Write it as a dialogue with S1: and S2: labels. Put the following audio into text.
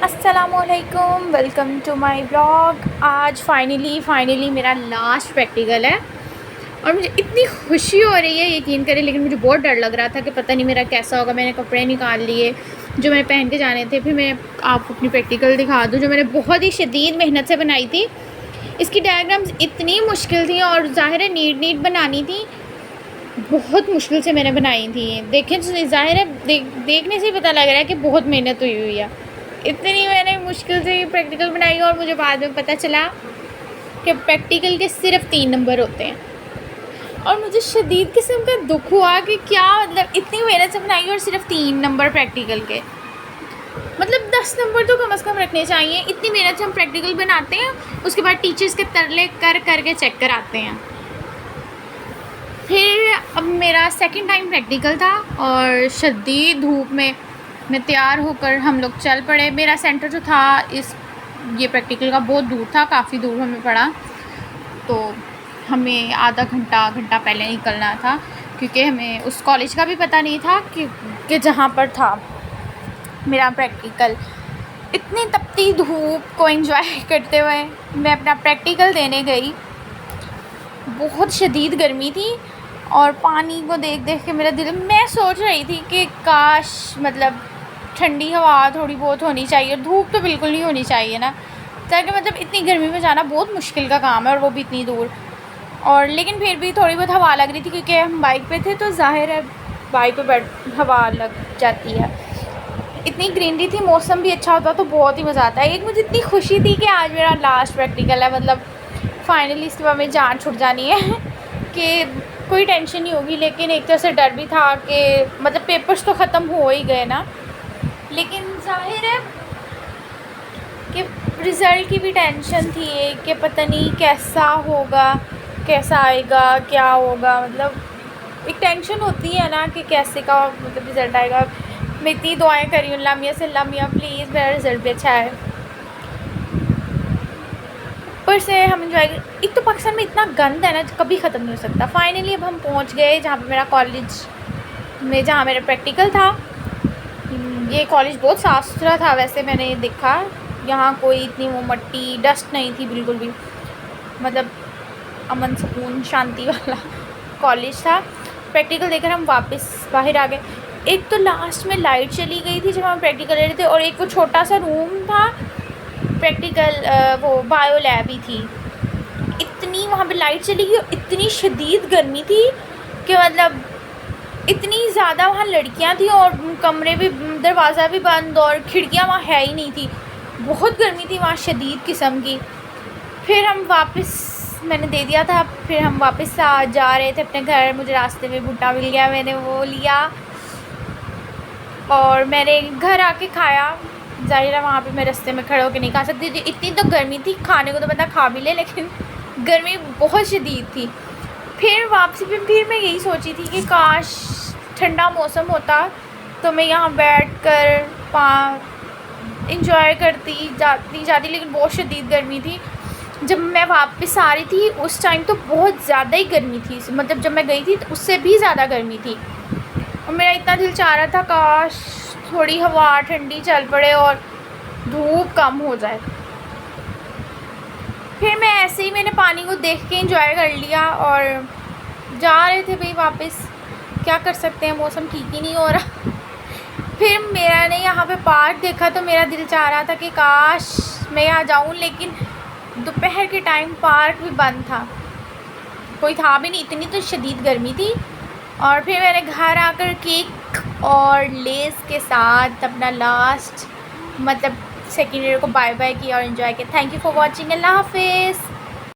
S1: अस्सलामुअलैकुम, welcome to my blog. आज finally मेरा लास्ट प्रैक्टिकल है और मुझे इतनी खुशी हो रही है, यकीन करें। लेकिन मुझे बहुत डर लग रहा था कि पता नहीं मेरा कैसा होगा। मैंने कपड़े निकाल लिए जो मैंने पहन के जाने थे। फिर मैं आपको अपनी प्रैक्टिकल दिखा दूँ जो मैंने बहुत ही शदीद मेहनत से बनाई थी। इसकी डायग्राम्स इतनी मुश्किल थी और ज़ाहिर है नीट बनानी थी। बहुत मुश्किल से मैंने बनाई थी। देखें ज़ाहिर है देखने से ही पता लग रहा है कि बहुत मेहनत हुई है। इतनी मैंने मुश्किल से ये प्रैक्टिकल बनाई और मुझे बाद में पता चला कि प्रैक्टिकल के सिर्फ 3 नंबर होते हैं। और मुझे शदीद किस्म का दुख हुआ कि क्या मतलब इतनी मेहनत से बनाई और सिर्फ 3 नंबर प्रैक्टिकल के। मतलब 10 नंबर तो कम से कम रखने चाहिए। इतनी मेहनत से हम प्रैक्टिकल बनाते हैं, उसके बाद टीचर्स के तरले कर के चेक कराते हैं। फिर अब मेरा सेकंड टाइम प्रैक्टिकल था और शदीद धूप में मैं तैयार होकर हम लोग चल पड़े। मेरा सेंटर जो था ये प्रैक्टिकल का बहुत दूर था, काफ़ी दूर हमें पड़ा। तो हमें आधा घंटा पहले निकलना था क्योंकि हमें उस कॉलेज का भी पता नहीं था कि जहाँ पर था मेरा प्रैक्टिकल। इतनी तपती धूप को एंजॉय करते हुए मैं अपना प्रैक्टिकल देने गई। बहुत शदीद गर्मी थी और पानी को देख के मेरा दिल, मैं सोच रही थी कि काश मतलब ठंडी हवा थोड़ी बहुत होनी चाहिए, धूप तो बिल्कुल नहीं होनी चाहिए ना, ताकि मतलब इतनी गर्मी में जाना बहुत मुश्किल का काम है और वो भी इतनी दूर। और लेकिन फिर भी थोड़ी बहुत हवा लग रही थी क्योंकि हम बाइक पे थे, तो ज़ाहिर है बाइक पे हवा लग जाती है। इतनी ग्रीनरी थी, मौसम भी अच्छा होता तो बहुत ही मज़ा आता है। एक मुझे इतनी खुशी थी कि आज मेरा लास्ट प्रैक्टिकल है, मतलब फाइनली इसके बाद मेरी जान छुट जानी है कि कोई टेंशन नहीं होगी। लेकिन एक तरह से डर भी था कि मतलब पेपर्स तो ख़त्म हो ही गए ना, लेकिन जाहिर है कि रिज़ल्ट की भी टेंशन थी कि पता नहीं कैसा होगा, कैसा आएगा, क्या होगा। मतलब एक टेंशन होती है ना कि कैसे का मतलब रिज़ल्ट आएगा। मैं इतनी दुआएं करी हूँ अल्लाह मियाँ से, अल्लाह मियाँ प्लीज़ मेरा रिज़ल्ट भी अच्छा है। ऊपर से हम इंजॉय, एक तो पाकिस्तान में इतना गंद है ना, कभी ख़त्म नहीं हो सकता। फाइनली अब हम पहुँच गए जहाँ पे मेरा कॉलेज में, जहाँ मेरा प्रैक्टिकल था। ये कॉलेज बहुत साफ़ सुथरा था वैसे, मैंने देखा यहाँ कोई इतनी वो मट्टी डस्ट नहीं थी बिल्कुल भी। मतलब अमन सुकून शांति वाला कॉलेज था। प्रैक्टिकल देकर हम वापस बाहर आ गए। एक तो लास्ट में लाइट चली गई थी जब हम प्रैक्टिकल ले रहे थे, और एक वो छोटा सा रूम था प्रैक्टिकल, वो बायो लैब ही थी। इतनी वहाँ पे लाइट चली गई और इतनी शदीद गर्मी थी कि मतलब इतनी ज़्यादा वहाँ लड़कियाँ थी और कमरे भी, दरवाज़ा भी बंद और खिड़कियाँ वहाँ है ही नहीं थी। बहुत गर्मी थी वहाँ शदीद किस्म की। फिर हम वापस, मैंने दे दिया था, फिर हम वापस जा रहे थे अपने घर। मुझे रास्ते में भुट्टा मिल गया, मैंने वो लिया और मैंने घर आके खाया। ज़ाहिर है वहाँ पे मैं रास्ते में खड़े होकर नहीं खा सकती थी, इतनी तो गर्मी थी। खाने को तो बंदा खा भी ले, लेकिन गर्मी बहुत शदीद थी। फिर वापसी पे फिर मैं यही सोची थी कि काश ठंडा मौसम होता तो मैं यहाँ बैठ कर इंजॉय करती जाती, लेकिन बहुत शदीद गर्मी थी। जब मैं वापस आ रही थी उस टाइम तो बहुत ज़्यादा ही गर्मी थी, मतलब जब मैं गई थी तो उससे भी ज़्यादा गर्मी थी। और मेरा इतना दिल चाह रहा था काश थोड़ी हवा ठंडी चल पड़े और धूप कम हो जाए। फिर मैं ऐसे ही, मैंने पानी को देख के एंजॉय कर लिया और जा रहे थे भाई वापस। क्या कर सकते हैं, मौसम ठीक ही नहीं हो रहा। फिर मैंने यहाँ पे पार्क देखा तो मेरा दिल चाह रहा था कि काश मैं यहाँ जाऊँ, लेकिन दोपहर के टाइम पार्क भी बंद था, कोई था भी नहीं, इतनी तो शदीद गर्मी थी। और फिर मैंने घर आकर केक और लेस के साथ अपना लास्ट मतलब सेकेंड ईयर को बाय बाय किया और एंजॉय किया। Thank you for watching. अल्लाह हाफिज़।